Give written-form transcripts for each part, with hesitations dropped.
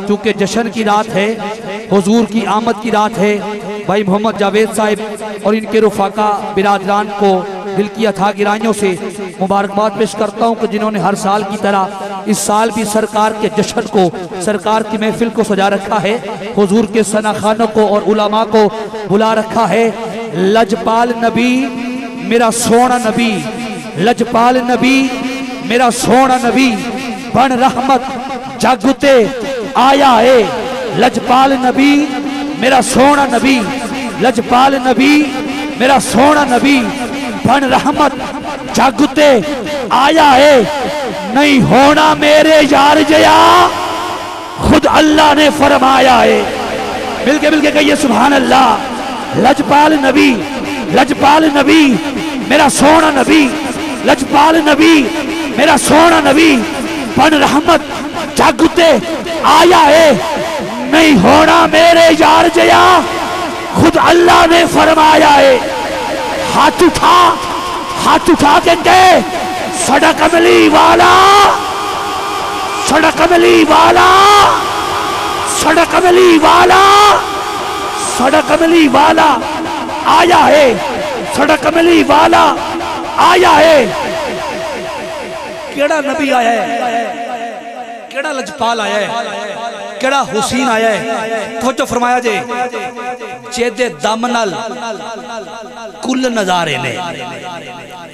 चूँकि जश्न की रात है, हुजूर की आमद की रात है, भाई मोहम्मद जावेद साहब और इनके रुफाका बिरादरान को दिल की अथाह गिराइयों से मुबारकबाद पेश करता हूँ कि जिन्होंने हर साल की तरह इस साल भी सरकार के जश्न को, सरकार की महफिल को सजा रखा है, हुजूर के सनाखानों को और उलमा को बुला रखा है। लजपाल नबी मेरा सोना नबी, लजपाल नबी मेरा सोना नबी, बन रहमत जागुते आया है। लजपाल नबी मेरा सोना नबी, लजपाल नबी मेरा सोना नबी, बन रहमत जागुते आया है। नहीं होना मेरे यार जया, खुद अल्लाह ने फरमाया है। मिलके कहिए सुभान अल्लाह। लजपाल नबी, लजपाल नबी मेरा सोना नबी, लजपाल नबी मेरा सोना नबी, बन रहमत जागुते आया है। नहीं होना मेरे यार जया, खुद अल्लाह ने फरमाया है। हाथ उठा के कहे सड़ा कमली वाला, सड़ा कमली वाला, सड़ा कमली वाला, सड़ा कमली वाला आया है, सड़ा कमली वाला आया है। केड़ा नबी आया है, केड़ा लजपाल आया है, केड़ा हुसैन आया है। तो जो फरमाया जे जेदे दम नाल कुल नजारे ने,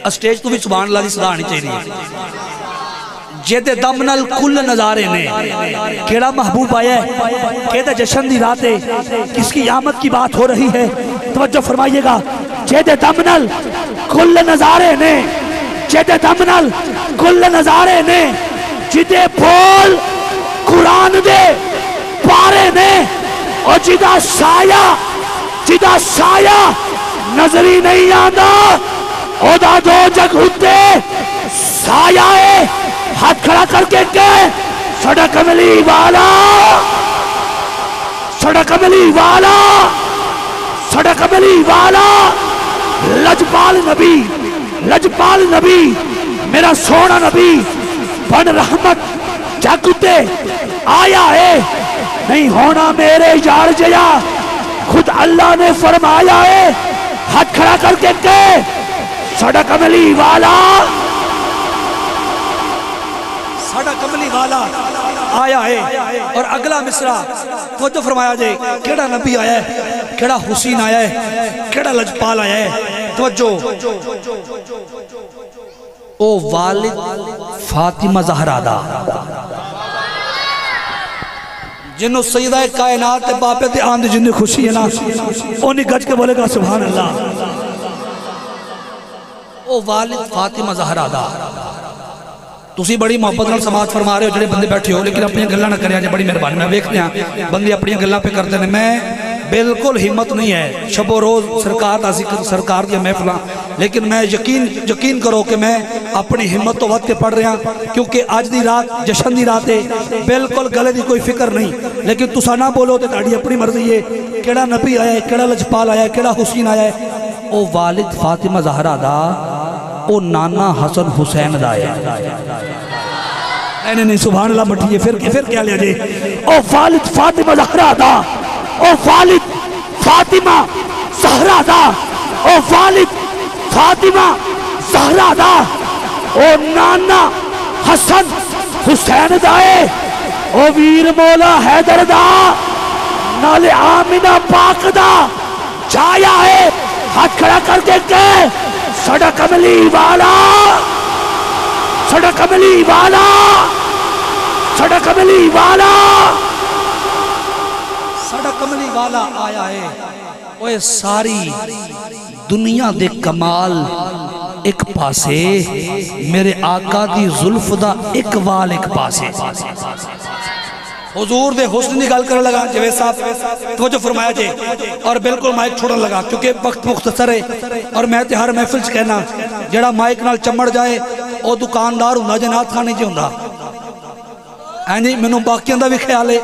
स्टेज तो भी सुभान अल्लाह दी सदा आनी चाहिए। जेदे दम नाल कुल नजारे ने, केड़ा महबूब आया है, केदा जश्न दी रात है, किसकी आमद की बात हो रही है। तवज्जो फरमाइएगा। जेदे दम नाल कुल नजारे ने, जेदे दम नाल कुल नजारे ने, जिदे बोल कुरान दे पारे ने, और जिदा साया नजरी नहीं आंदा, ओदा दो जग उत्ते साया है। हाथ खड़ा करके के सड़ा कमली वाला, सड़ा कमली वाला, सड़ा कमली वाला, लजपाल नबी, लजपाल नबी मेरा सोना नबी, बन रहमत जागुते आया है। नहीं होना मेरे यार जया, खुद अल्लाह ने फरमाया है। हाथ खड़ा करके के सड़ा कमली वाला, सड़ा कमली वाला आया है। और अगला मिसरा तो जो फरमाया जाए, केड़ा नबी आया है, केड़ा हुसैन आया है, केड़ा लजपाल आया है। तवज्जो। ओ वालिद फातिमा ज़हरा दा, जिन्हों सईदा कायनात ते बापे ते आंद जिन्हें खुशी है ना, ओनी गज के बोलेगा सुभान अल्लाह। ओ वालिद फातिमा ज़हरा दा, तुसी बड़ी मोहब्बत नाल समात फरमा रहे हो जेडे बंदे बैठे हो, लेकिन अपनी गल्लां ना करिया जे, बड़ी मेहरबानी। मैं वेखते हैं बंदे अपनी गल्लां पे करते हैं। मैं बिल्कुल हिम्मत नहीं है शबो रोज सरकार दा जिक्र, सरकार दी महफिलां, लेकिन मैं यकीन करो कि मैं अपनी हिम्मत तो वध के पढ़ रहा, क्योंकि अज दी रात जश्न दी रात है, बिल्कुल गले की कोई फिक्र नहीं। लेकिन तुसा ना बोलो तो तुहाडी अपनी मर्जी है। केड़ा नबी आया है, केड़ा लजपाल आया है, केड़ा हुसैन आया है। ओ वालिद फातिमा ज़हरा दा, ओ नाना हसन हुसैन दा है। नहीं सुभान अल्लाह मठिए, फिर क्या लिया जे। ओ वालिद फातिमा ज़हरा दा, ओ वालिद फातिमा ज़हरा दा, ओ वालिद फातिमा ज़हरा दा, ओ नाना हसन हुसैन दा है। ओ वीर मौला हैदर दा, नाले आमिना पाक दा छाया है। हाथ खड़ा करके के सड़ा कमली वाला, सड़ा कमली वाला, सड़ा कमली वाला, सड़ा कमली वाला आया है। ओए सारी दुनिया दे कमाल एक पासे, मेरे आका दी जुल्फ दा एक वाल एक पासे। हुजूर दे हुस्न की गल करने लगा जवेद साहब, तो जो फरमाया जे, और बिल्कुल माइक छोड़न लगा क्योंकि वक्त मुख्तसर है। और मैं तो हर महफिल च कहना, जेड़ा माइक नाल चमड़ जाए वह दुकानदार हुंदा जे नाथ खानी च हुंदा। हाँ जी, मैनू बाकियों का भी ख्याल है,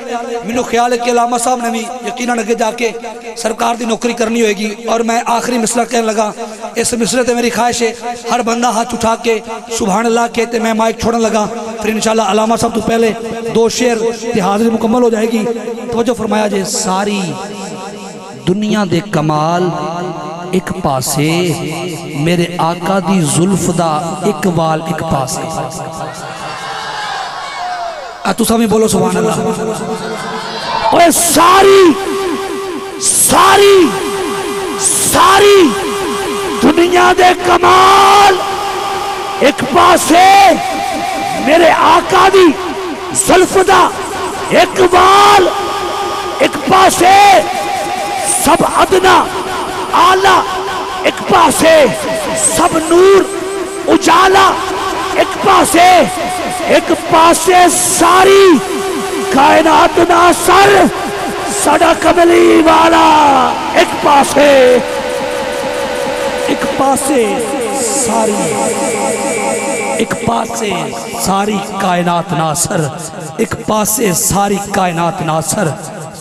मैनू ख्याल है कि अलामा साहब ने भी यकीनन अगे जाके सरकार की नौकरी करनी होगी। और मैं आखिरी मिसरा कहने लगा, इस मिसरे ते मेरी ख्वाहिश है हर बंदा हाथ उठा के सुभान अल्लाह कहते मैं माइक छोड़न लगा। फिर इंशाल्लाह अलामा साहब तो पहले 2 शेर ते हाज़िरी मुकम्मल हो जाएगी। तवज्जो फरमाया जे सारी दुनिया दे कमाल एक पासे, मेरे आका दी जुल्फ दा एक वाल एक पासे। तुसा भी बोलो सुभान अल्लाह। ओए सारी सारी सारी दुनिया दे कमाल एक पासे, मेरे आका दी जुल्फ दा एक वाल एक पासे, सब अदना आला एक पासे, सब नूर उजाला एक पासे, एक पासे सारी कायनात दा सर साडा कमली वाला एक पासे, एक पासे सारी, एक पासे सारी कायनात नासर, एक पासे सारी कायनात नासर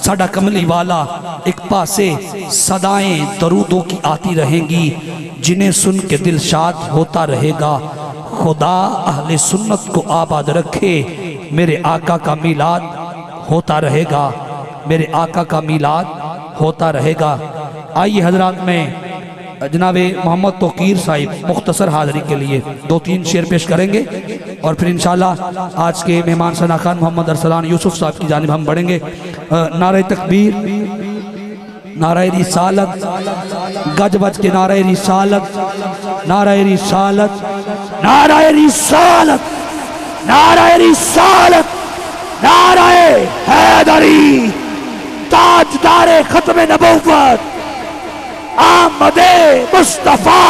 साडा कमली वाला, एक पासे सदाएं दरूदों की आती रहेंगी, जिन्हें सुन के दिल शाद होता रहेगा। खुदा अहले सुन्नत को आबाद रखे, मेरे आका का मीलाद होता रहेगा, मेरे आका का मीलाद होता रहेगा। आइए हजरात में जनाब मोहम्मद तोकीर साहिब मुख्तसर हाज़री के लिए 2-3 शेर पेश करेंगे और फिर इंशाल्लाह आज के मेहमान सना खान मोहम्मद अरसलान यूसुफ साहब की जानिब हम बढ़ेंगे। नारे तकबीर, नारे रिसालत, गज बज के नारे रिसालत, नारे रिसालत, नारे रिसालत, नारे रिसालत, नारे हैदरी, ताजदारे खत्म नबूवत, आमदे मुस्तफा।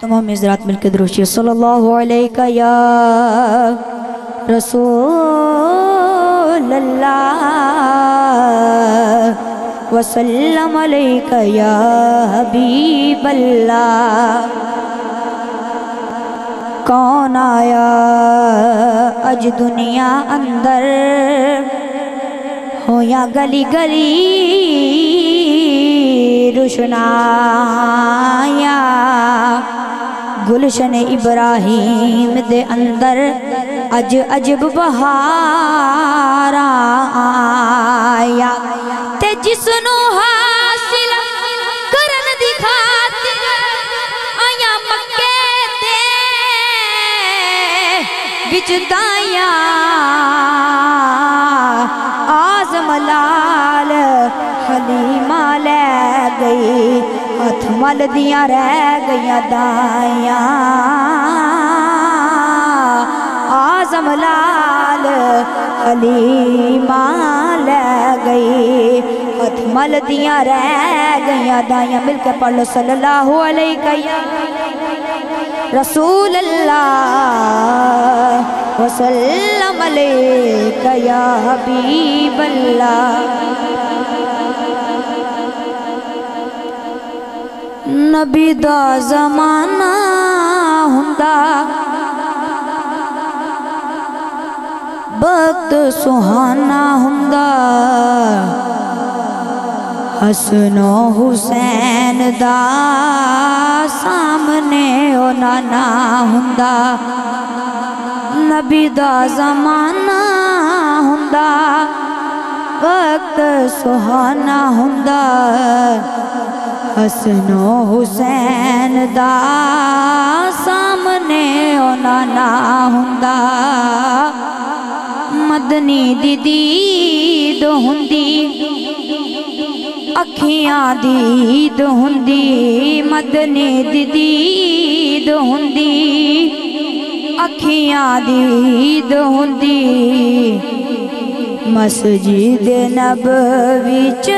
तमाम हज़रात मिलकर दुरूद सल्लल्लाहु अलैका या रसूल अल्लाह वसल्लम अलैका या हबीब अल्लाह। कौन आया अज दुनिया अंदर, हो या गली गली रुशनाया, गुलशन इब्राहिम दे अंदर अज अजब बहार आया, ते जिसनों हासिल करन दी खातिर आया मक्के दे विच दाया, आज़म लाल हलीमा लै गई, हथ मल दियां रह गईयां दाया, आज़म लाल हलीमा लै गई, हथ मल दियां रह गईयां दाया। मिलकर पढ़ लो सल्लल्लाहु अलैहि रसूल अल्लाह वसल्लम अलैका या हबीब अल्लाह। नबी दा ज़माना हुंदा, वक्त सुहाना हुंदा, हसनो हुसैन दा सामने ओ नाना हुंदा। नबी दा ज़माना हुंदा, वक्त सुहाना हुंदा, हसनो हुसैन दा सामने ओ नाना हुंदा। मदनी दी दीद हुंदी, अखियां दीद हुंदी, मदनी दी दीद हुंदी, अखियां दीद हुंदी। मस्जिद नबवी च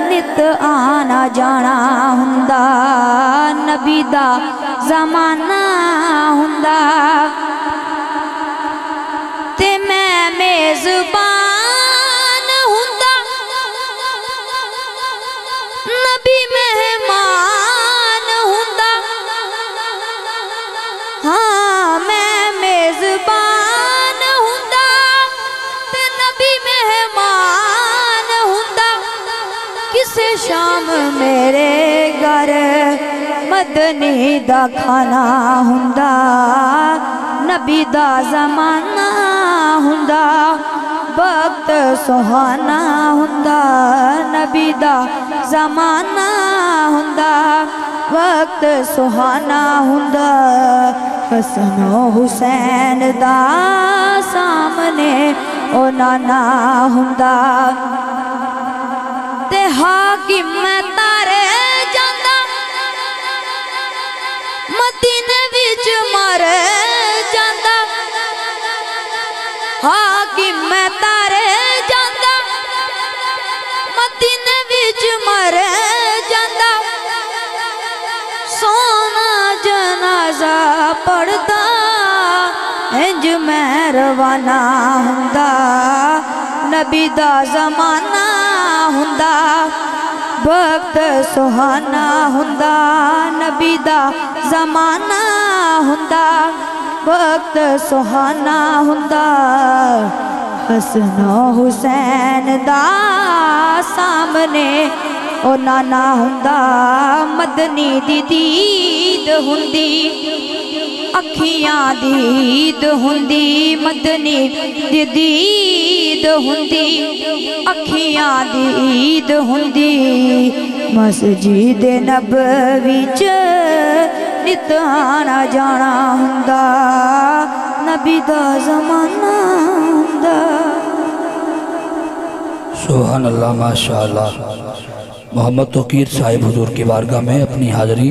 नित आना जाना हुंदा, नबी दा ज़माना हुंदा, ते मैं मेज़बान हुंदा, नबी मेहमान हुंदा। हाँ मैं मेज़बान हुंदा, ते नबी मेहमान हुंदा। किसे शाम मेरे घर मदनी दा खाना हुंदा, नबी दा ज़माना हुंदा, वक्त सुहाना हुंदा, नबी दा ज़माना हुंदा, वक्त सुहाना हुंदा। हसन हुसैन दा सामने ओ नाना हुंदा, ते हाकिम तारे जांदा मदीने विच मर जांदा, हाकिम तारे जांदा मदीने विच मर जांदा, सोना जनाजा पढ़दा इंज मैं रवाना हुंदा, नबी दा ज़माना हुंदा, वक्त सुहाना हुंदा, नबी दा ज़माना हुंदा, वक्त सुहाना हुंदा। हसन हुसैन दा सामने ओ नाना हुंदा, मदनी दी दीद हुंदी, अखियां दीद हुंदी, मदनी दी दीद हुंदी, अखियां दीद हुंदी। मस्जिद नबवी च नित आना जाना हुंदा, नबी दा ज़माना हुंदा। सुभान अल्लाह, माशा अल्लाह। मोहम्मद तौकीर साहिब हुजूर की बारगाह में अपनी हाज़री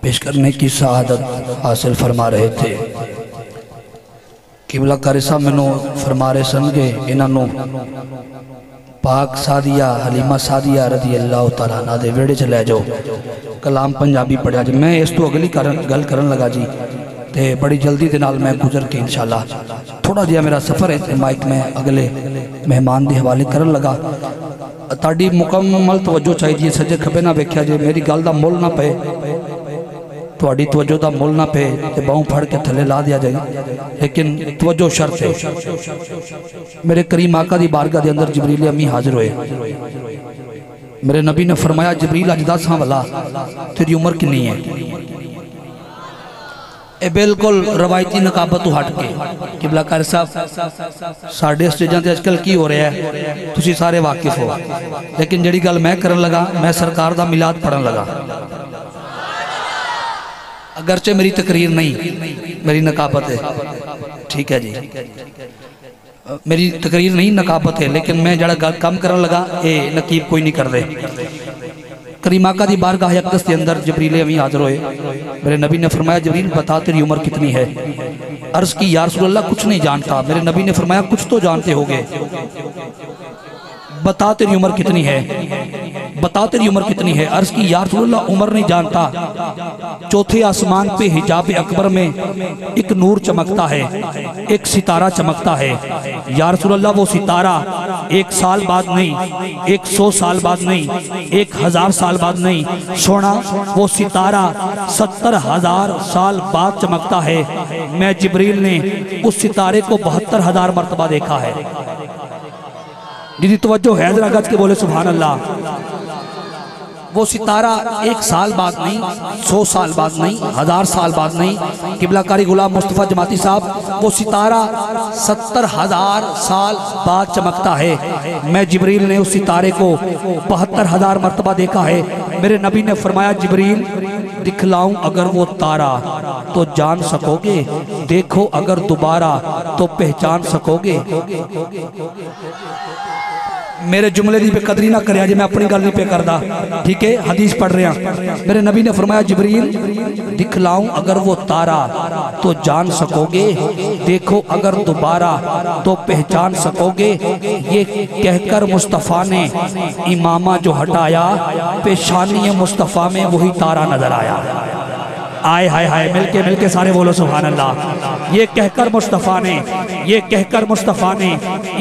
पेश करने की सआदत हासिल फरमा रहे थे। किबला कारी साहब मैनू फरमा रहे सन कि इन्हों पाक सादिया हलीमा सादिया रज़ी अल्लाह तआला अन्हा दे वेड़े च लै जाओ, कलाम पंजाबी पढ़िया जी। मैं इस तो अगली गल करन लगा जी, तो बड़ी जल्दी के नाल मैं गुजर के इंशाअल्लाह थोड़ा जिहा मेरा सफ़र है, तो माइक मैं अगले मेहमान के हवाले करन लगा। ताड़ी मुकम्मल तवज्जो चाहिए, सज्जे खब्बे ना वेख्या जे, मेरी गल का मुल ना पे, थोड़ी तवज्जो का मुल ना पे तो बाहों फड़ के थले ला दिया जाए, लेकिन तवज्जो शर्त है। मेरे करीम आका दी बारगाह के अंदर जबरील अमी हाजिर हुए। मेरे नबी ने फरमाया, जबरील अज दस हाँ वाला तेरी उम्र कितनी है? ये बिल्कुल रवायती नकाबत तो हट के किबला कारी साहब साढ़े स्टेजा से अजकल की हो रहा है तुसी सारे वाकिफ हो, लेकिन जिहड़ी गल मैं करन लगा, मैं सरकार दा मिलाद पढ़न लगा। अगरचे मेरी तकरीर नहीं, मेरी नकाबत है, ठीक है जी, मेरी तकरीर नहीं नकाबत है, लेकिन मैं जड़ा गल कम करन लगा ये नकीब कोई नहीं कर दे। करीम आका दी बारगाह अक़दस के अंदर जबरील अमी हाज़िर हुए। मेरे नबी ने फरमाया, जबरील बता तेरी उम्र कितनी है? अर्ज़ की या रसूल अल्लाह कुछ नहीं जानता। मेरे नबी ने फरमाया, कुछ तो जानते होगे, बता तेरी उम्र कितनी है, बता तेरी उम्र कितनी है? अर्ज़ की या रसूल अल्लाह उम्र नहीं जानता। चौथे आसमान पे हिजाब अकबर में एक नूर चमकता है, एक सितारा चमकता है। या रसूल अल्लाह वो सितारा 1 साल बाद नहीं, 100 साल बाद नहीं, 1000 साल बाद नहीं, सोना वो सितारा 70,000 साल बाद चमकता है। मैं जिब्रील ने उस सितारे को 72,000 मरतबा देखा है। जिसकी तवज्जो है जरा गज के बोले सुभान अल्लाह। वो सितारा 1 साल बाद नहीं, 100 साल बाद नहीं, 1000 साल बाद नहीं, किबला कारी गुलाम मुस्तफ़ा जमाती साहब वो सितारा 70,000 साल बाद चमकता है। मैं जिब्रील ने उस सितारे को 72,000 मरतबा देखा है। मेरे नबी ने फरमाया, जिब्रील दिखलाऊं अगर वो तारा तो जान सकोगे, देखो अगर दोबारा तो पहचान सकोगे। मेरे जुमले की बेकदरी ना करे, मैं अपनी गल नहीं पे करता, ठीक है, हदीस पढ़ रहा। मेरे नबी ने फरमाया, जिब्रील दिखलाऊं अगर वो तारा तो जान सकोगे, देखो अगर दोबारा तो पहचान सकोगे। ये कहकर मुस्तफ़ा ने इमामा जो हटाया, पेशानी मुस्तफ़ा में वही तारा नजर आया। आए हाय हाय, मिलके सारे बोलो सुभान अल्लाह। ये कहकर मुस्तफ़ा ने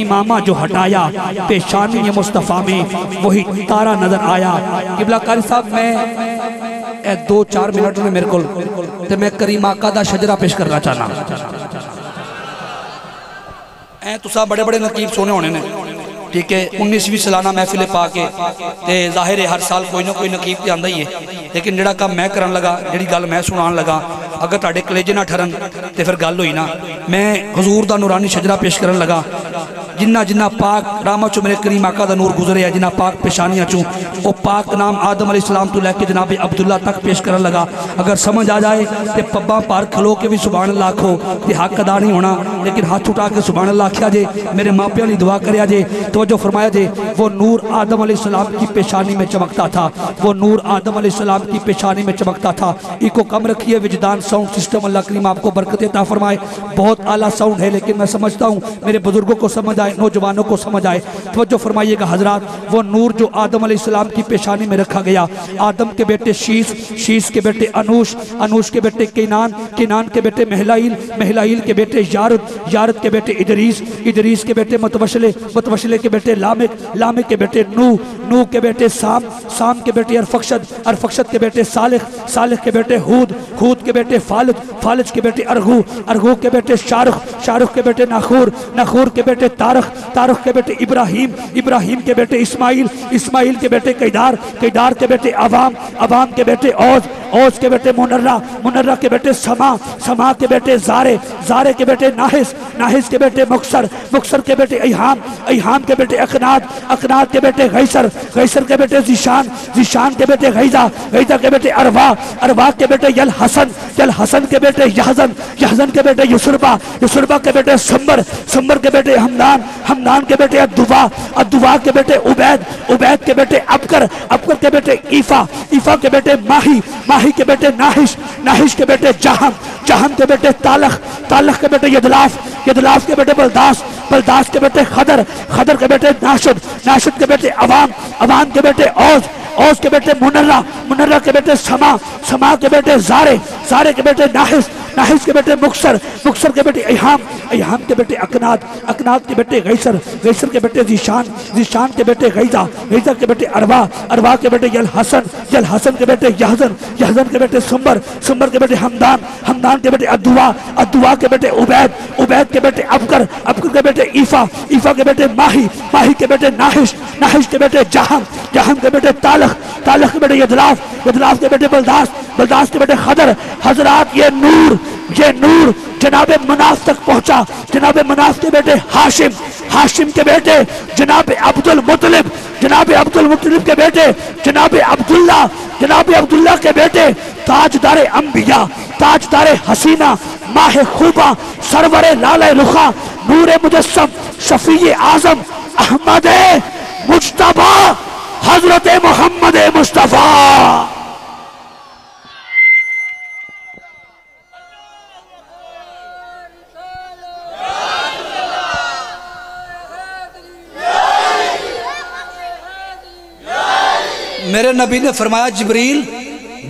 इमामा जो हटाया, पेशानी मुस्तफ़ा में वही तारा नजर आया। किबला कारी साहब मैं 2-4 मिनट में मेरे को मैं करीम आका दा शजरा पेश करना चाहना। तुसा बड़े बड़े नकीब सोने होने ने, ठीक है 19वीं सालाना महफिल पा के ते जाहिर है हर साल कोई ना कोई नकीब तो आंदा ही है, लेकिन जिहड़ा काम मैं करन लगा, जिहड़ी गल मैं सुनान लगा, अगर तुहाडे कलेजे ना ठरन तो फिर गल होई ना। मैं हुजूर दा नूरानी शजरा पेश करन लगा, जिन्ना जिन्ना पाक रामा चो मेरे करीम आका दा नूर गुजरे है, जिन्ना पाक पेशानियां चो वो पाक नाम आदम अलैहिस्सलाम तो लैके जनाब अब्दुल्ला तक पेश करन लगा। अगर समझ आ जाए तो पब्बा पार खलो के भी सुभान अल्लाह आखो तो हक अदा नहीं होना, लेकिन हाथ उठा के सुभान अल्लाह आख्या जे, मेरे मापिया की दुआ करया जे, तवज्जो फरमाया जे। वो नूर आदम अलैहिस्सलाम की पेशानी में चमकता था, वो नूर आदम अलैहिस्सलाम की पेशानी में चमकता था। इको कम रखिए विजदान साउंड सिस्टम, अल्लाह करीम आपको बरकत अता फरमाए। बहुत आला साउंड है, लेकिन मैं समझता हूँ मेरे बुजुर्गों को समझ आए, नौजवानों को समझ आए। तवज्जो फरमाइएगा हजरात, वो नूर जो आदम अलैहिस्सलाम की पेशानी में रखा गया, आदम के बेटे शीश, शीश के बेटे अनूश, अनूश के बेटे केनान, केनान के बेटे महलाइल, महलाइल के बेटे यारद, यारद के बेटे इदरीस, इदरीस के बेटे मतवशले, मतवशले के बेटे लामिक, लामिक के बेटे नूह, नूह के बेटे साम, साम के बेटे अरफक्षद, अरफक्षद के बेटे सालिह, सालिह के बेटे हूद, हूद के बेटे फालिज, फालिज के बेटे अरगू, अरगू के बेटे शारुख, शारुख के बेटे नाखूर, नाखूर के बेटे तारख, तारख के बेटे इब्राहिम, इब्राहिम के बेटे इस्माइल, इस्माइल के बेटे कैदार, कैदार के बेटे अवाम, अवाम के बेटे औज, औज के बेटे मुनर्रा, मुनर्रा के बेटे समा, समा के बेटे जारे, जारे के बेटे नाहिस, नाहिस के बेटे मुक्सर, मुक्सर के बेटे इहाम, इहाम के बेटे अकनाद, अकनाद के बेटे गैसर, गैसर के बेटे जिशान, जिशान के बेटे गैजा, गैजा के बेटे अरवा, अरवा के बेटे यल हसन, यल हसन के बेटे यहजन, यहजन के बेटे युसुरबा, युसुरबा के बेटे संबर, संबर के बेटे हमदान, हमदान के बेटे अद्दुवा, अद्दुवा के बेटे उबैद, उबैद के बेटे अबकर, अबकर के बेटे ईफा, ईफा के बेटे माही, माही के बेटे नाहिश, नाहिश के बेटे जहम, जहम के बेटे तालख, तालख के बेटे यदलाफ, यदलाफ के बेटे बलदास, बलदास के बेटे खदर, खदर के बेटे नाशुद, नाशुद के बेटे अवाम, अवाम के बेटे औज, औज के बेटे मुनर्रा, मुनर्रा के बेटे समा, समा के बेटे जारे, जारे के बेटे नाहिस, नाहिस के बेटे मुक्सर, मुक्सर के बेटे इहाम, इहाम के बेटे अकनाद, अकनाद के बेटे गैसर, गैसर के बेटे जिशान, जिशान के बेटे गैजा, गैजा के बेटे अरवा, अरवा के बेटे यल हसन, यल हसन के बेटे यहजन, यहजन के बेटे सुंबर, सुंबर के बेटे हमदान, हमदान के बेटे अद्दुवा, अद्दुवा के बेटे उबैद, उबैद के बेटे अबकर, अबकर के बेटे ईफा, ईफा के बेटे माही, माही के बेटे नाहिश, नाहिश के बेटे जहम, जहम के बेटे तालख, तालख के बेटे यदलाफ, यदलाफ के बेटे बलदास, बलदास के बेटे खदर। हजरात ये नूर जनाबे मनाफ तक पहुंचा, जनाबे मनाफ के बेटे हाशिम, हाशिम के बेटे जनाबे अब्दुल मुत्तलिब, जनाबे अब्दुल मुत्तलिब के बेटे जनाबे अब्दुल्ला, जनाबे अब्दुल्ला के बेटे ताजदारे अंबिया, ताजदारे हसीना, माह खूबा, सरवरे लाले रुखा, नूरे मुजस्सम, शफी आजम, अहमद मुज्तबा, हजरत मोहम्मद मुस्तफा। मेरे नबी ने फरमाया जिब्रील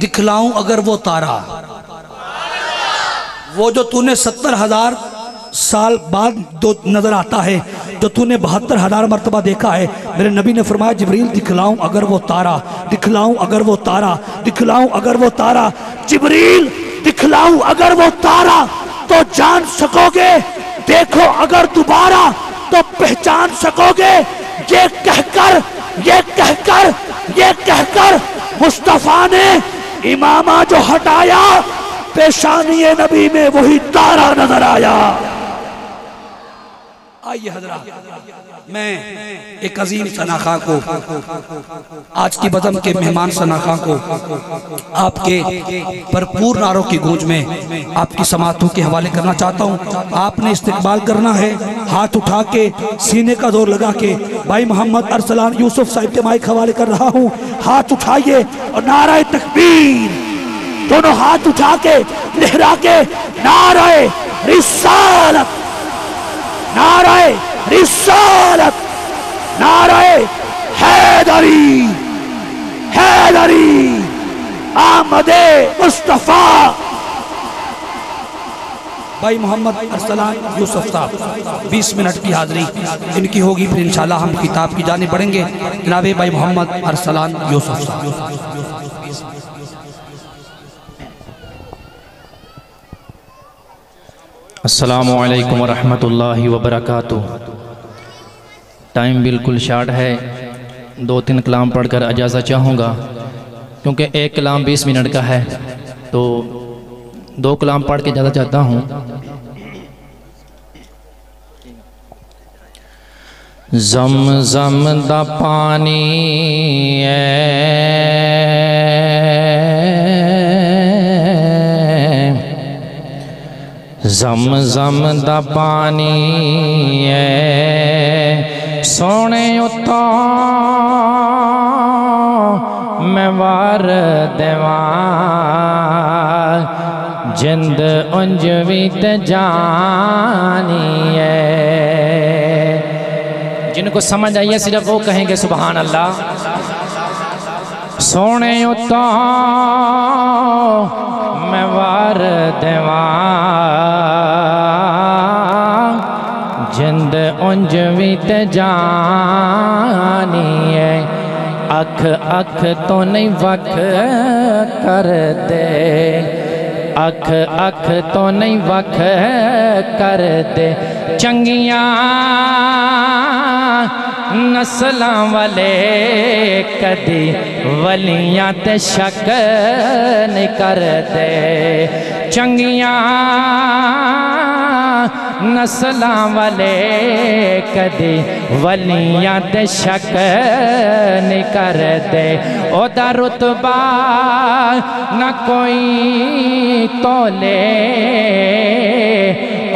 दिखलाऊं अगर वो तारा, वो जो तूने 70,000 साल बाद जो नजर आता है, जो तूने 72,000 मरतबा देखा है, मेरे नबी ने फरमाया जिब्रील दिखलाऊं अगर वो तारा, दिखलाऊं अगर वो तारा, दिखलाऊं अगर वो तारा, जिब्रील दिखलाऊं अगर वो तारा तो जान सकोगे, देखो अगर दोबारा तो पहचान सकोगे। ये कहकर, ये कहकर, ये कहकर मुस्तफा ने इमामा जो हटाया, पेशानी नबी में वही तारा नजर आया। आइए हजरात, मैं एक अजीम सनाखा को, आज की बज़म के मेहमान सनाखा को आपके भरपूर नारों की गूंज में आपकी समातों के हवाले करना चाहता हूँ। आपने इस्तेकबाल करना है, हाथ उठा के सीने का जोर लगा के। भाई मोहम्मद अरसलान यूसुफ साहिब के माइक हवाले कर रहा हूँ, हाथ उठाइए और नाराए तकबीर, दोनों हाथ उठा के लहरा के नाराए रिसालत, नाराए रिसालत, नाराए हैदरी, हैदरी, आमदे मुस्तफा। भाई मोहम्मद अरसलान यूसुफ साहब 20 मिनट की हाजिरी इनकी होगी, फिर इंशाल्लाह हम किताब की जाने बढ़ेंगे। जनाबे भाई मोहम्मद अरसलान यूसुफ साहब। अस्सलामु अलैकुम वरहमतुल्लाहि वबरकातुह। टाइम बिल्कुल शार्ट है, 2-3 कलाम पढ़कर इजाज़त चाहूँगा, क्योंकि एक कलाम 20 मिनट का है, तो 2 कलाम पढ़ के इजाज़त चाहता हूँ। ज़म दा पानी ज़म दा पानी सोने उतो मैं वार देवा जिंद उंज भी ते जानी है। जिनको समझ आई है सिर्फ वो कहेंगे सुभान अल्लाह। सोने उतो मैं वार देवा जिंद उंज भी ते जानी है। अख अख तो नहीं वख कर दे, अख अख तो नहीं वख कर दे। चंगिया नस्लां वाले कदी वलियां ते शक नहीं कर दे। चंगिया नस्लां वाले कदी वलियां ते शक नहीं कर दे। ओदा रुतबा न कोई तोले,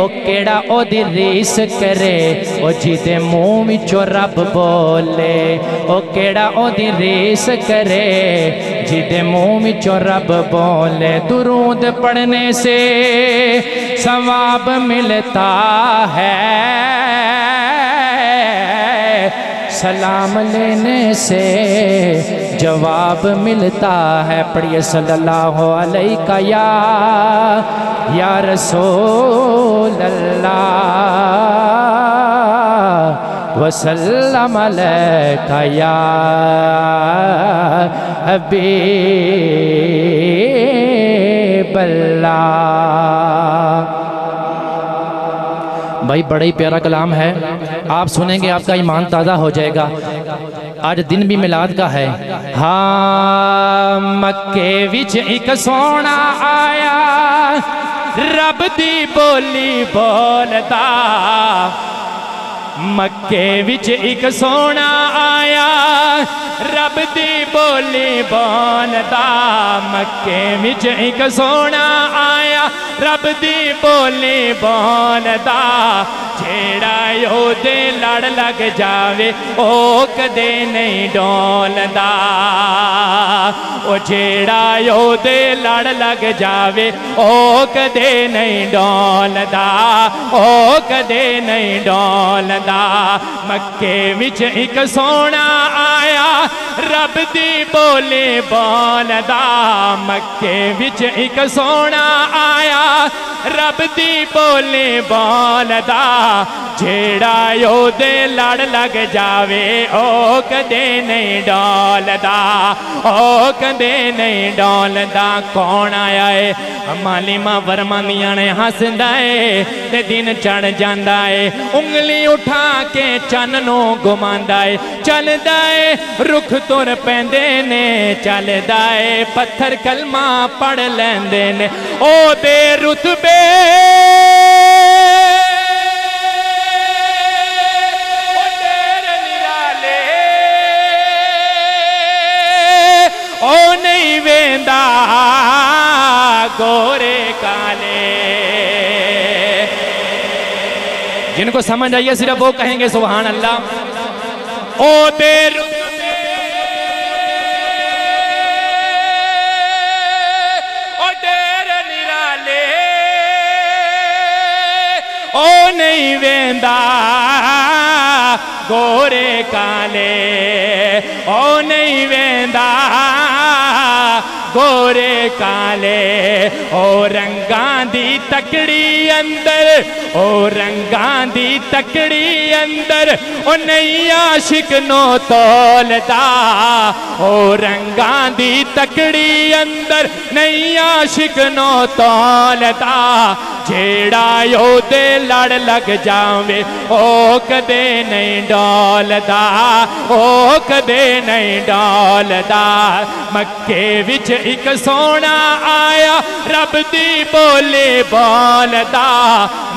ओ केड़ा ओदी रीस करे, ओ जिदे मुँह विचों रब बोले। ओ केड़ा ओदी रीस करे, जिदे मुँह विचों रब बोले। दुरूद पढ़ने से सवाब मिलता है, सलाम लेने से जवाब मिलता है। पढ़िए सल्लल्लाहु अलैका या रसूल अल्लाह वसल्लम अलैका या हबीब अल्लाह। भाई बड़ा ही प्यारा कलाम है, आप सुनेंगे आपका ईमान ताज़ा हो जाएगा। आज दिन भी मिलाद का है। हाँ मक्के विच एक सोना आया, रब दी बोली बोलदा। मक्के विच एक सोना आया, रब दी बोली बोलदा। मक्के विच एक सोना आया, रब दी बोली बोलदा। जेड़ा ओदे लड़ लग जावे ओ कदे नहीं डोलदा। ओ जेड़ा ओदे लड़ लग जावे ओ कदे नहीं डोलदा, ओ कदे नहीं डोलदा। मक्के विच एक सोना आया, रब दी बोली बोलदा। मक्के विच एक सोना आया, रब दी बोली बोलदा। जेड़ा ओदे लड़ लग जावे ओ कदे नहीं डोलदा, ओ कदे नहीं डोलदा। कौन आया है? मालिमा वरमानिया ने हसदा है ते दिन चढ़ जांदा है। उंगली उठा के चन नू घुमांदा है। चलदा है रुख तुर पैंदे ने, चलदा है पत्थर कलमा पढ़ लैंदे ने। ओ दे रुतबे ओ नहीं वेंदा गोरे काले। जिनको समझ आइए सिर्फ वो कहेंगे सुभान अल्लाह। ओ देर ओ देर निराले ओ नहीं वेंदा गोरे काले। ओ नहीं वेंदा गोरे काले। ओ रंगां दी तकड़ी अंदर ओ रंगां दी तकड़ी अंदर ओ नहीं आशिक नो तोलदा ओ रंगां दी तकड़ी अंदर नहीं आशिक नो तोलदा जेड़ा ओदे लड़ लग जावे ओ कदे नहीं डोलदा ओ कदे नहीं डोलदा मक्के विच एक सोना आया रब दी बोले बोलदा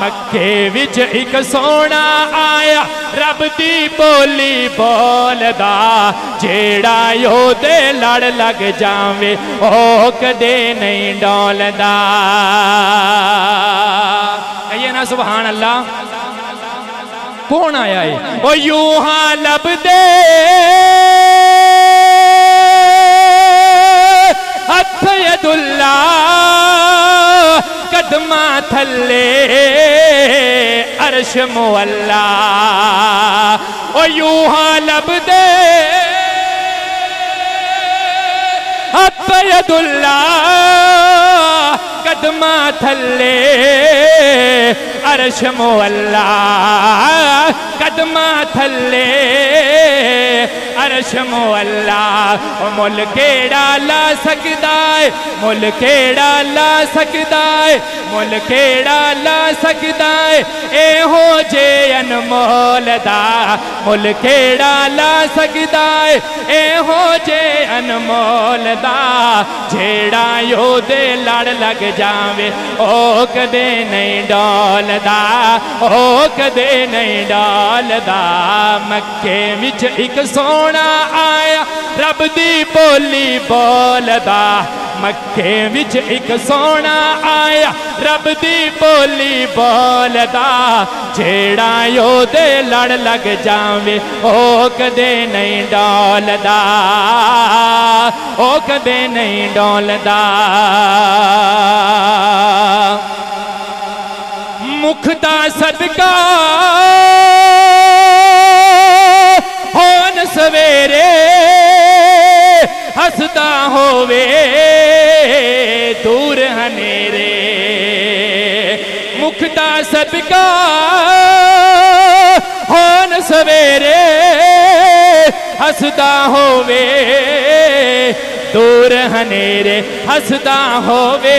मक्के विच एक सोना आया रब दी बोली बोलदा जेड़ा ओदे लड़ लग जावे ओ कदे नहीं डोलदा कहिए ना सुभान अल्लाह। कौन आया है ओ यूं लब दे अफयदुल्ला कदमा थल्ले अर्श मुअल्ला ओ यूं लब दे अफयदुल्ला कदमा थल्ले अर्श मुअल्ला कदमा थल्ले अर्श मुअल्ला मुल केड़ा ला सकदा है मुल केड़ा ला सकदा है मुल केड़ा ला सकदा है ए हो जे अनमोल दा मुल केड़ा ला सकदा है ए हो जे अनमोल दा जेड़ा ओदे लड़ लग जावे ओ कदे नहीं डोलदा ओ कदे नहीं डोलदा मक्के विच एक सोना आया रब दी बोली बोलदा मक्के विच एक सोना आया रब दी बोली बोलदा जेड़ा ओदे लड़ लग जावे ओ कदे नहीं डोलदा ओ कदे नहीं डोलदा मुख दा सदका होन सवेरे हसदा होवे दूर हनेरे मुख दा सदका होन सवेरे हसदा होवे दूर हनेरे हसदा होवे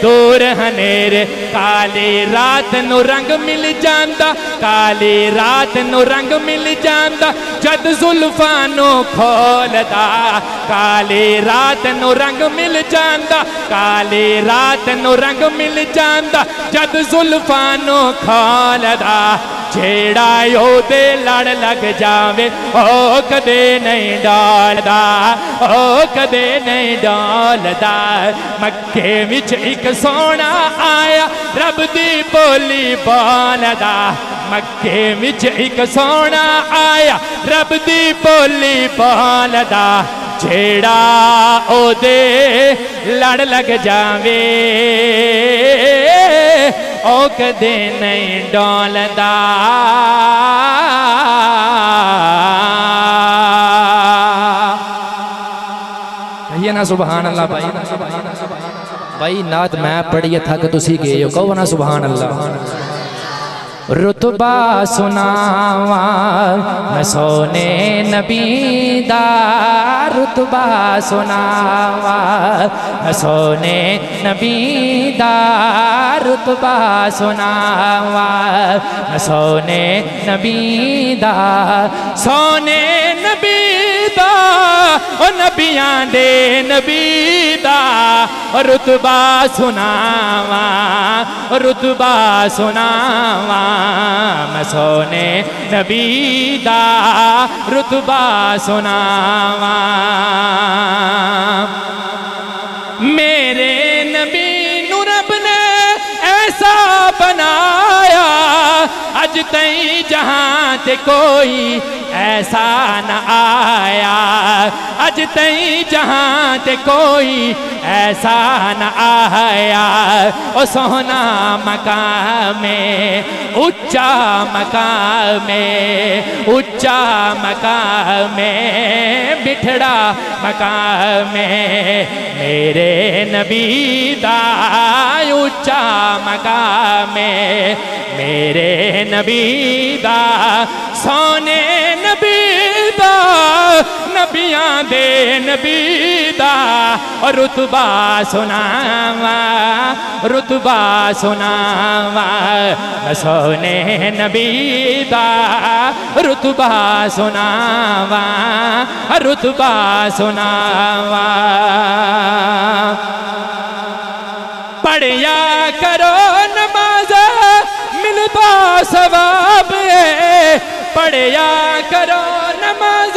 दूर हनेरे काली रात नु रंग मिल जांदा काली रात नु रंग मिल जांदा जद जुल्फां नु खोलदा काली रात नु रंग मिल जांदा काली रात नु रंग मिल जांदा जद जुल्फां नु खोलदा जेड़ा ओदे लड़ लग जावे ओ कदे नहीं डोलदा ओ कदे नहीं डोलदा मक्के विच एक सोना आया रब दी बोली बोलदा मक्के विच एक सोना आया रब दी बोली बोलदा जेड़ा ओदे लड़ लग जावे ओ कदे नहीं डोलदा कहिए ना सुभान अल्लाह भाई भाई नात मैं पढ़िए थक तुसी गए हो कहो ना सुभान अल्लाह। रुतबा सुनावा मैं सोने नबी दा रुतबा सुनावा मैं सोने नबी दा रुतबा सुनावा मैं सोने नबी दा सोने नबी दा ओ नबियां दे नबी दा रुतबा सुनावा रुतबा सुनावा मैं सोने नबी दा रुतबा सुनावा मेरे नबी नू रब ने ऐसा बनाया अज तई जहां ते कोई ऐसा न आया, अज तई जहां ते कोई ऐसा न आया। ओ सोहना मकाम में उच्चा मकाम में, उच्चा मकाम में बिठड़ा मकाम में मेरे नबी दा उच्चा मकाम में मेरे नबी दा सोने नबी दा नबियां दे नबी दा और रुतबा सुनावा रुतबा सुनावा सोने नबी दा रुतबा सुनावा रुतबा सुनावा। पढ़िया करो नमाज मिलता सवाब है, पढ़िया करो नमाज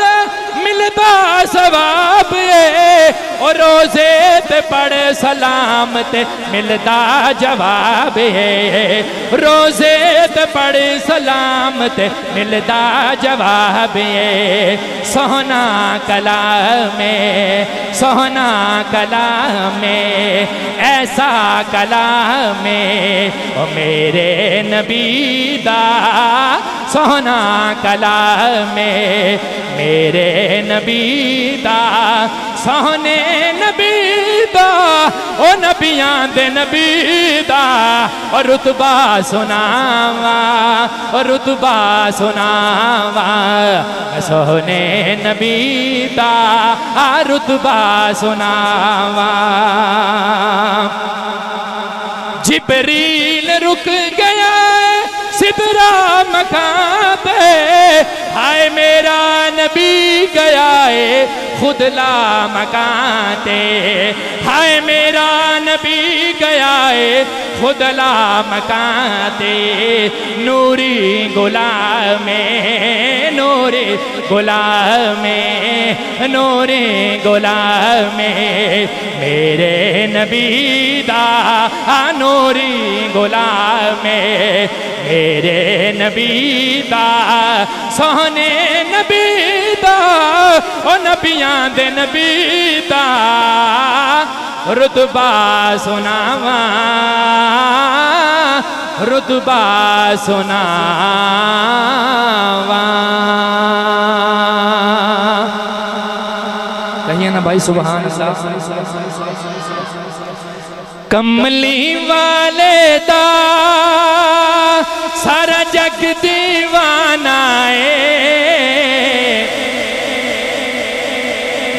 मिलता सवाब है। और रोजे पे पढ़ सलाम ते मिलता जवाब है, रोजे ते पढ़ सलाम ते मिलता जवाब है। सोहना कलाम में सोहना कलाम में ऐसा कलाम में ओ मेरे नबी दा सोहना कलाम में मेरे नबी दा सोहने नबी दा ओ नबियां दे नबी दा और रुतबा सुनावा और रुतबा सुनावा सोहने नबी दा रुतबा सुनावा। जिब्रील रुक गया सिदरा मकां पे, हाय मेरा नबी गया है खुदला मकां ते, हाय मेरा नबी गया है खुदला मकां ते। नूरी गुलाम में नूरी गुलाम में नूरी गुलाम में मेरे नबी दा नूरी गुलाम में मेरे नबी दा सोहने नबी दा ओ नबियां दे नबी दा रुतबा सुनावा रुतबा सुनावा। कहिए ना भाई सुभान अल्लाह। कमली वाले दा सारा जग दीवाना है,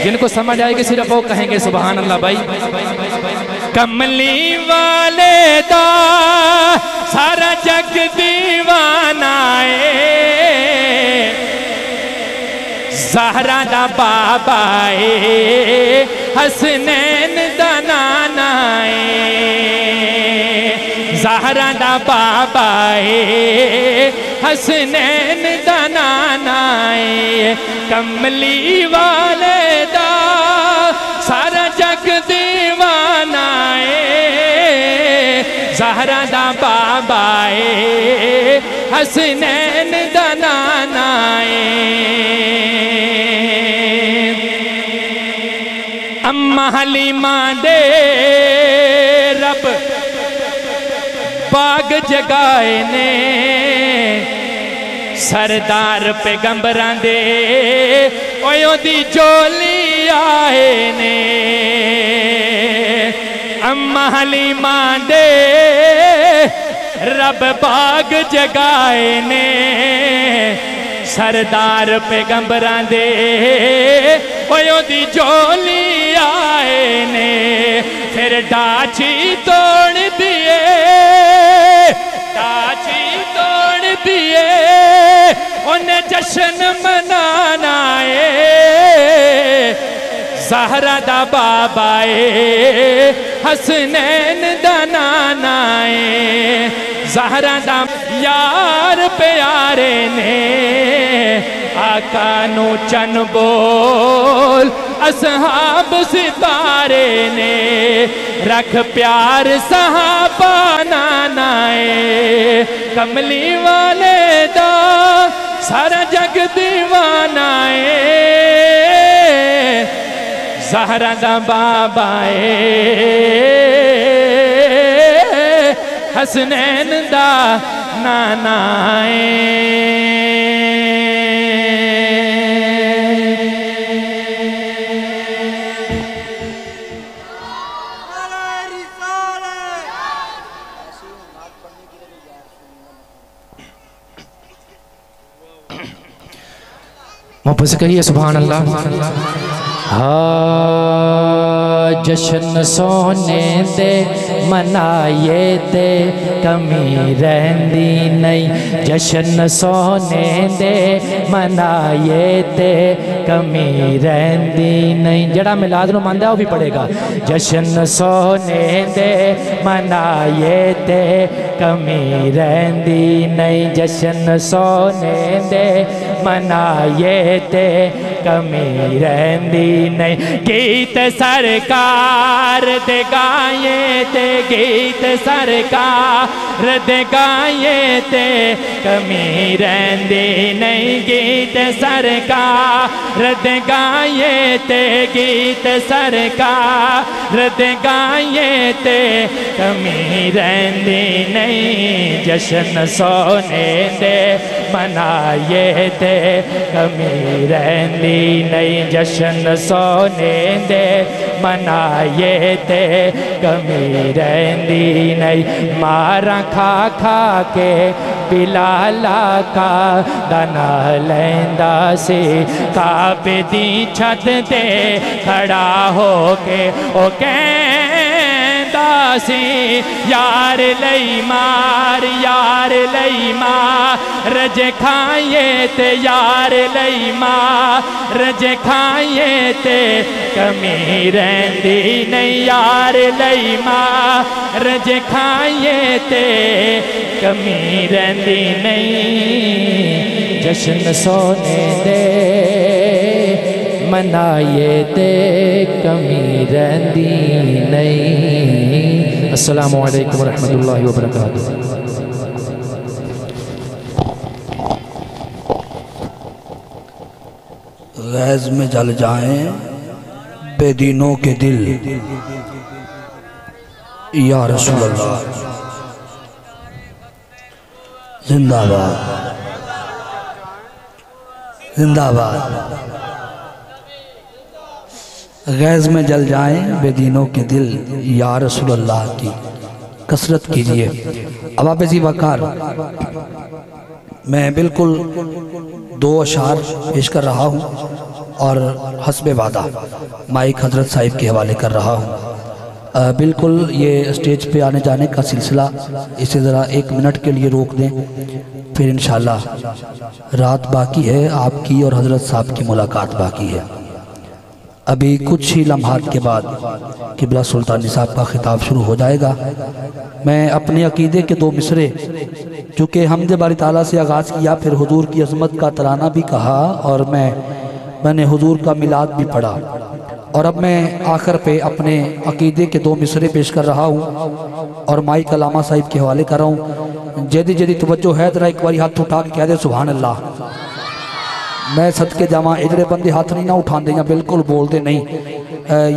जिनको समझ आएगी सिर्फ वो कहेंगे सुभान अल्लाह भाई। कमली वाले दा सारा जग दीवाना है, ज़हरा दा बाबा है हसनैन दा नाना है, ज़हरा दा बाबा है हसनैन दा नाना है। कमली वाले दा सारा जग दीवाना है, ज़हरा दा बाबा है हसनैन दा नाना है। अम्मा हलीमा दे रब बाग जगाए ने, सरदार पैगंबरां दे ओयो दी चोली आए ने। अम्मा हलीमा दे रब बाग जगाए ने, सरदार पैगंबरां दे ओयो दी चोली आए ने। फिर डाची तोड़ दिए डाची तोड़ दिए उन्हें जश्न मनाना है, ज़हरा दा बाबा है हसनैन दा नाना है। ज़हरा दा यार प्यारे ने आका नू चन बोल असहाब सितारे ने, रख प्यार सहाबा नाना है। कमली वाले दा सारा जग दीवाना है, ज़हरा दा बाबा हसनैन दा नाना मोहब्बत से कहिए सुभान अल्लाह। हाँ जश्न सोने दे मनाए ते कमी रहंदी नहीं, जश्न सोने दे मनाए ते कमी रहंदी नहीं। जड़ा मिलाद नूं मनदा ओह भी पढ़ेगा। जश्न सोने दे मनाए ते कमी रहंदी नहीं, जश्न सोने दे मनाए ते कमी रहंदी नहीं। गीत सरकार दे गाए ते, गीत सरकार दे गाए ते कमी रहंदी नहीं, गीत सरकार दे गाए ते, गीत सरकार दे गाए ते कमी रहंदी नहीं। जश्न सोने दे मनाए ते कमी रहंदी नहीं, जश्न सोने दे मनाए ते कमी रहंदी नहीं। मारा खा खा के बिलाला का दाना लैंदा से, काबे दी छत ते खड़ा हो के ओ कहंदा सी यार लई मार, यार लई मार रज खाए ते, यार लई मार रज खाए ते कमी रहंदी नहीं, यार लई मार रज खाए ते कमी रहंदी नहीं। जश्न सोने दे मनाए ते कमी रहंदी नहीं। अस्सलामु अलैकुम वरहमतुल्लाहि वबरकातुहू। गैज़ में जल जाएं बेदीनों के दिल, या रसूल अल्लाह जिंदाबाद जिंदाबाद। गैज़ में जल जाएं बेदीनों के दिल, या रसूल अल्लाह की कसरत कीजिए। अब आप इसी वकार मैं बिल्कुल दो अशार पेश कर रहा हूँ और हस्बे वादा माइक हजरत साहिब के हवाले कर रहा हूँ। बिल्कुल ये स्टेज पे आने जाने का सिलसिला इसे ज़रा 1 मिनट के लिए रोक दें, फिर इंशाल्लाह रात बाकी है, आपकी और हजरत साहब की मुलाकात बाकी है। अभी कुछ ही लम्हात के बाद किबला सुल्तानी साहब का खिताब शुरू हो जाएगा। मैं अपने अकीदे के 2 मिसरे, चूँकि हमद बारी ताला से आगाज़ किया, फिर हुजूर की अज़मत का तराना भी कहा और मैंने हुजूर का मिलाद भी पढ़ा, और अब मैं आखिर पे अपने अकीदे के 2 मिसरे पेश कर रहा हूँ और माई कलामा साहिब के हवाले कर रहा हूँ। जदी जदी तवज्जो है, जरा एक बार हाथ उठा के कह दे सुभान अल्लाह। मैं सदके जावा, इजड़े बंदे हाथ नहीं ना उठाते या बिल्कुल बोलते नहीं,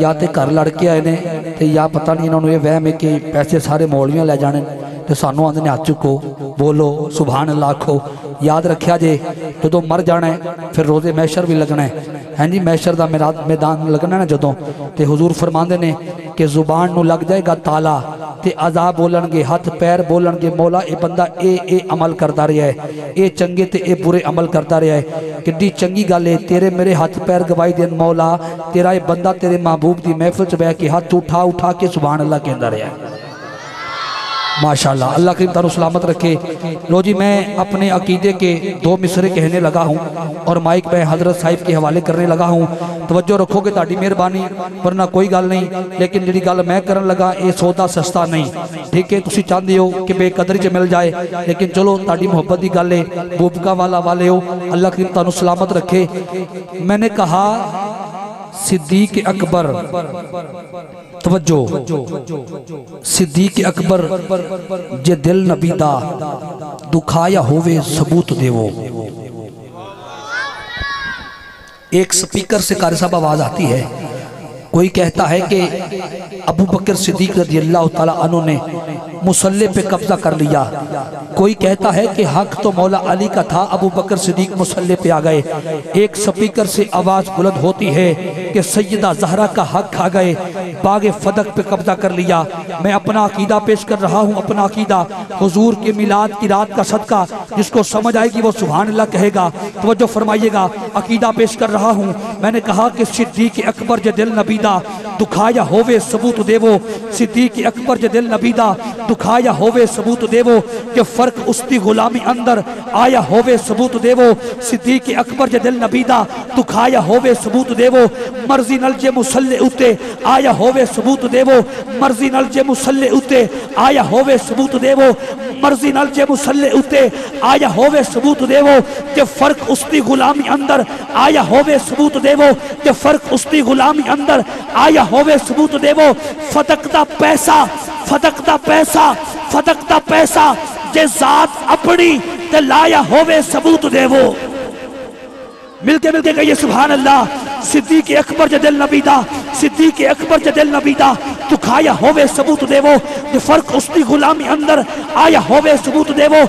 या तो घर लड़ के आए ने ते या पता नहीं इन्होंने ये वहम है कि पैसे सारे मौलवियां ले जाने, तो सानू आंदे ने हाथ चुको बोलो सुभान अल्लाह आखो। याद रखिया जे जो मर जाना है फिर रोज़े मैशर भी लगना है, हैं जी, मैशर का मैदान लगना ना जदों, तो हुजूर फरमाते ने कि जुबान नू लग जाएगा ताला ते अज़ाब बोलणगे, हाथ पैर बोलणगे मौला ये बंदा ए अमल करता रहा है, ये चंगे ते ए बुरे अमल करता रहा है। किड्डी चंगी गल है, तेरे मेरे हाथ पैर गवाही देन मौला, तेरा ये बंदा तेरे महबूब की महफिल च बह के हाथ उठा उठा के सुभान अल्लाह कहता रहा है। माशाल्लाह, अल्लाह करीम तारू सलामत रखे। लो जी, मैं अपने अकीदे के 2 मिसरे कहने लगा हूँ और माइक में हजरत साहिब के हवाले करने लगा हूँ। तवज्जो रखोगे ताड़ी मेहरबानी, वरना कोई गल नहीं। लेकिन जी गल मैं करन लगा ये सौदा सस्ता नहीं, ठीक है। तुसी चाहते हो कि बेकदरी च मिल जाए, लेकिन चलो ताड़ी मुहब्बत की गल है, बूबका वाले हो, अल्लाह करीम तारू सलामत रखे। मैंने कहा सिद्दीक अकबर, तवज्जो, सिद्दीक अकबर जे दिल नबी दा दुखाया होवे सबूत देवो। एक स्पीकर से कारी साहब आवाज आती है, कोई कहता है कि अबू बकर सिद्दीक रज़ियल्लाहु ताला अन्हु ने मुसल्ले पे कब्जा कर लिया। कोई कहता है कि हक तो मौला अली का था, अबू बकर सिद्दीक मुसल्ले पे आ गए। एक स्पीकर से आवाज बुलंद होती है कि सैयदा ज़हरा का हक खा गए, बागे फदक पे कब्जा कर लिया। मैं अपना अकीदा पेश कर रहा हूँ, अपना अकीदा हुजूर के मिलाद की रात का सदका, जिसको समझ आएगी वो सुभान अल्लाह कहेगा। तवज्जो फरमाइएगा, अकीदा पेश कर रहा हूँ। मैंने कहा कि सिद्दीक अकबर जे दिल नबीदा दुखाया होवे सबूत देवो, सिद्दीक अकबर जे दिल नबीदा दुखाया होवे सबूत देवो, कि फर्क उसकी गुलामी अंदर आया होवे सबूत देवो। सिद्दीक अकबर जे दिल नबीदा दुखाया होवे सबूत देवो, मर्जी नल जे मुसल्ले उते आया होवे सबूत देवो, मर्जी नल जे मुसल्ले उते आया होवे सबूत देवो, मर्जी नल जे मुसल्ले उते आया होवे सबूत देवो, कि फर्क उसकी गुलामी अंदर आया होवे सबूत देवो, कि फर्क उसकी गुलामी अंदर आया होवे सबूत देवो। फदकदा पैसा, फदकदा पैसा, फदकदा पैसा, जे जात अपनी ते लाया होवे सबूत देवो। मिलके मिलके कहिए सुभान अल्लाह। सिद्दीक अकबर जे दिल नबीदा, सिद्दीक अकबर जे दिल नबीदा दुखाया होवे सबूत देवो, जे फर्क उसकी गुलामी अंदर आया होवे सबूत देवो,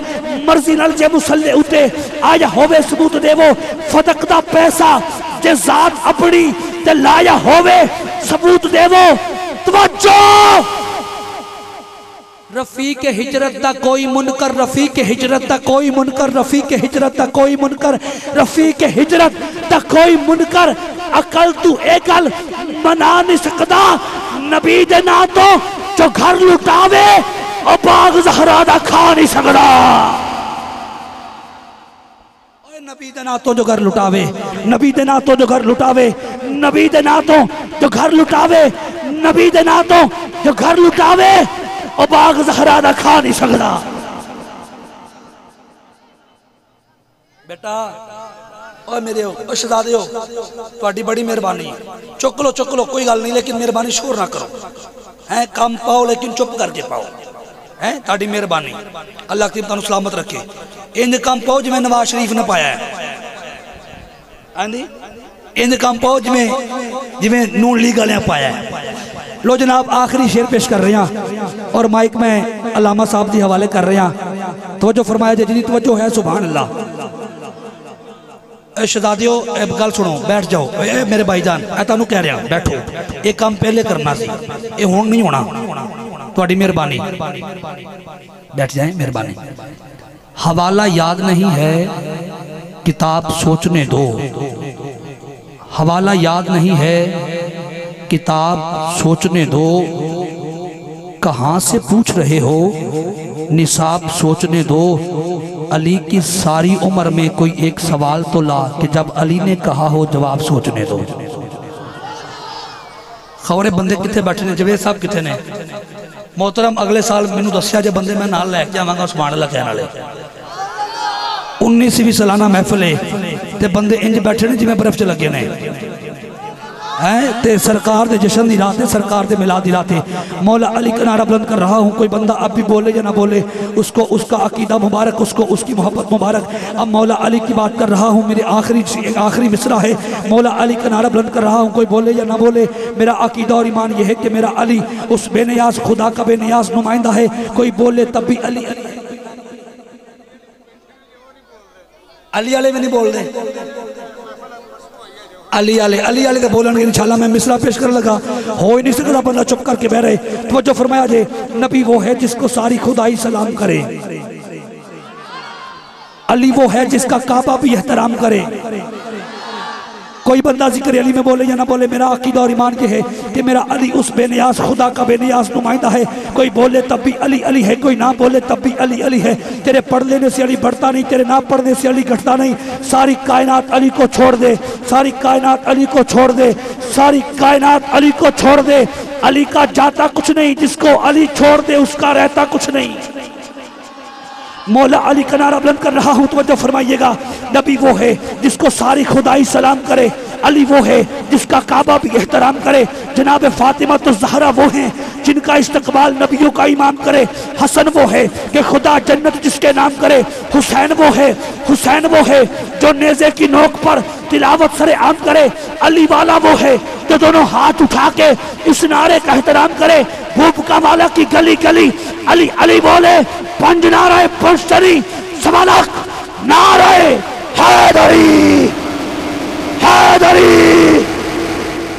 मर्जी नल जे मुसल्ले उते आया होवे सबूत देवो। फदकदा पैसा, जे जात अपनी ते लाया होवे सबूत देवो। तवज्जो, रफीक हिजरत दा कोई मुनकर, रफीक हिजरत दा कोई मुनकर, रफीक हिजरत दा कोई मुनकर, रफीक हिजरत दा कोई मुनकर। अकल तू ए गल मना नहीं सकदा, नबी दे ना तो जो घर लुटावे और बाग ज़हरा दा खा नहीं सकदा। नबी दे ना तो जो घर लुटावे, नबी दे ना तो जो घर लुटावे, नबी दे ना तो जो घर लुटावे, नबी दे ना तो जो घर लुटावे और बाग ज़हरा दा खा नहीं सकदा। बेटा और मेरे हो शहजादे हो, तुहाडी बड़ी मेहरबानी, चुक लो कोई गल नहीं, लेकिन मेहरबानी शोर ना करो है, कम पाओ लेकिन चुप करके पाओ है, ताड़ी मेहरबानी। अल्लाह की तुहानू सलामत रखे। इंज कम पाओ जिवें नवाज शरीफ ने पाया है, हाँ जी, इंज कम पाओ जिवें नून लीग वाले पाया है। लो जनाब, आखिरी शेर पेश कर रहे हैं और माइक में अलामा साहब जी हवाले कर रहे हैं। तवज्जो फरमाया जी, जितनी तवज्जो है सुभान अल्लाह। शहजादियो गल सुनो, बैठ जाओ मेरे भाईजान, मैं तुहानू कह रहा बैठो, ये काम पहले करना सी, ये हुण नहीं होना, तुहाडी मेहरबानी, बैठ जाए मेहरबानी। हवाला याद नहीं है किताब सोचने दो, हवाला याद नहीं है किताब सोचने दो, कहाँ से पूछ रहे हो निसाब सोचने दो। अली की सारी उम्र में कोई एक सवाल तो ला, कि जब अली ने कहा हो जवाब सोचने दो। खबरे बंदे कितने बैठे ने, जवेद साहब कितने ने? मोहतरम अगले साल मैनू दस्या जो बंदे मैं नाल लैके आवांगा सुभान अल्लाह कहने वाले। 19वीं सालाना महफिल है ते बंदे इंज बैठे ने जिवें बर्फ च लगे ने है, ते सरकार दे जश्न दी रात है, सरकार दे मिलाद दी रात है। मौला अली का नारा बुलंद कर रहा हूँ, कोई बंदा अब भी बोले या ना बोले, उसको उसका अकीदा मुबारक, उसको उसकी मोहब्बत मुबारक। अब मौला अली की बात कर रहा हूँ, मेरे आखिरी मिसरा है, मौला अली का नारा बुलंद कर रहा हूँ, कोई बोले या ना बोले, मेरा अकीदा और ईमान यह है कि मेरा अली उस बेनियाज खुदा का बेनियाज नुमाइंदा है। कोई बोले तब भी अली अली अली वाले भी नहीं बोल रहे, अली वाले तो बोलेंगे इंशाल्लाह। मैं मिसरा पेश कर लगा, हो ही नहीं सकता बंदा चुप करके बह रहे। तो जो फरमाया जे, नबी वो है जिसको सारी खुदाई सलाम करे, अली वो है जिसका काबा भी एहतराम करे। कोई बंदा जिक्र अली में बोले या ना बोले, मेरा अकीदा और ईमान ये है कि मेरा अली उस बेनियाज खुदा का बेनियाज नुमाइंदा है। कोई बोले तब भी अली अली है, कोई ना बोले तब भी अली अली है। तेरे पढ़ लेने से अली बढ़ता नहीं, तेरे ना पढ़ने से अली घटता नहीं। सारी कायनात अली को छोड़ दे, सारी कायनात अली को छोड़ दे, सारी कायनात अली को छोड़ दे। अली का जाता कुछ नहीं, जिसको अली छोड़ दे उसका रहता कुछ नहीं। मौला अली का नारा बुलंद कर रहा हूँ, तो फरमाइएगा, नबी वो है जिसको सारी खुदाई सलाम करे, अली वो है जिसका काबा भी एहतराम करे। जनाब फातिमा तो ज़हरा वो हैं जिनका इस्तकबाल नबियों का इमाम करे। हसन वो है कि खुदा जन्नत जिसके नाम करे। हुसैन वो है जो नेज़े की नोक पर तिलावत सरे आम करे। अली वाला वो है जो दोनों हाथ उठा के इस नारे का एहतराम करे। भूपका वाला की गली गली अली अली बोले। पंज नाराए पंचतरी सवालक नाराए हैदरी हैदरी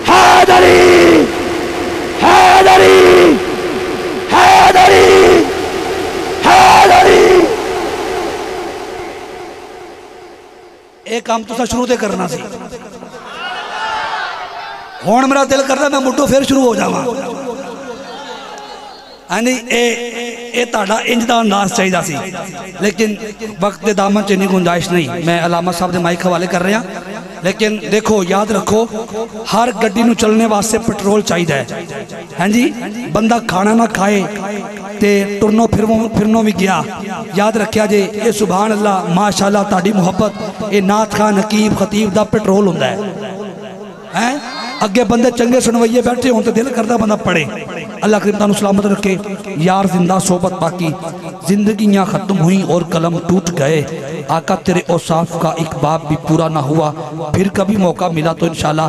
हैदरी हैदरी हैदरी हैदरी। एक काम तुसा शुरू ते करना सी। हुण मेरा दिल करदा मैं मुड्ढों फिर शुरू हो जावां। हाँ जी, ये ताड़ा इंज दा अंदाज चाहिए सी, लेकिन वक्त के दामन च इन्नी गुंजाइश नहीं। मैं अलामा साहब के माइक हवाले कर रहा। लेकिन देखो, याद रखो, हर गड्डी नूं चलने वास्ते पेट्रोल चाहिए है। हाँ जी, बंदा खाना ना खाए ते टुरनो फिरनो भी गया। याद रखिया जे ये सुभान अल्लाह माशाअल्लाह ताड़ी मुहब्बत ये नाथ खान हकीम खतीब दा पेट्रोल हुंदा है। अगे बंदे चंगे सुनवइये बैठे हों तो दिल करता बंदा पढ़े। अल्लाह करीम तानू सलामत रखे। यार जिंदा सोबत बाकी, जिंदगियां खत्म हुई और कलम टूट गए। आका तेरे औसाफ का एक बाब भी पूरा ना हुआ। फिर कभी मौका मिला तो इंशाल्लाह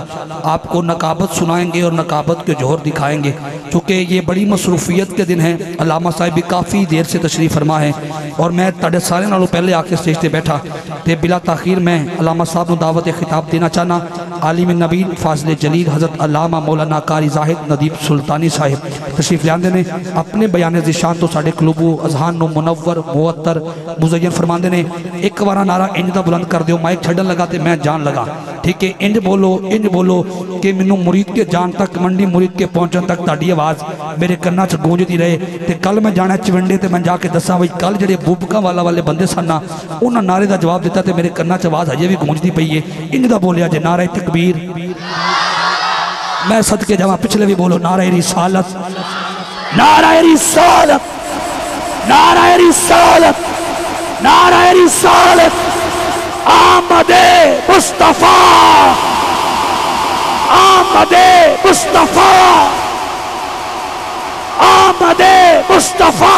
आपको नकाबत सुनाएंगे और नकाबत के जोहर दिखाएंगे। चूँकि ये बड़ी मसरूफियत के दिन है। अल्लामा साहब भी काफ़ी देर से तशरीफ़ फरमा है और मैं ताड़े सारे नालों पहले आके स्टेज पर बैठा तो बिला ताखीर मैं अल्लामा साहब को दावत खिताब देना चाहना। आलिम नबीन फाज़िल जलील हज़रत अल्लामा मौलाना कारी ज़ाहिद नदीब सुल्तानी साहिब तशरीफ लियांदे ने। अपने बयान ज़िशान तो साढ़े कलूबो अजहान नूं मुनव्वर मुअत्तर मुज़य्यन फरमाते ने। एक बार नारा इंज दा बुलंद कर दियो, माइक छड्डन लगा तो मैं जान लगा। ठीक है, इंज बोलो कि मैनू मुरीद के जान तक, मंडी मुरीद के पहुँचने तक ताड़ी आवाज़ मेरे कन्ना च गूंजती रहे। तो कल मैं जाना चिवंडे तो मैं जाके दसा बई कल जो बूबका वाले बंदे सन उन्होंने नारे का जवाब दिता तो मेरे कन्ना च आवाज़ अजे भी गूंजती पई है। इंज दा बोलिया जे नारा तकबीर। मैं सदके जावा, पिछले भी बोलो नारे रिसालत नारे रिसालत नारे रिसालत नारे रिसालत। आमदे मुस्तफा आमदे मुस्तफा आमदे मुस्तफा।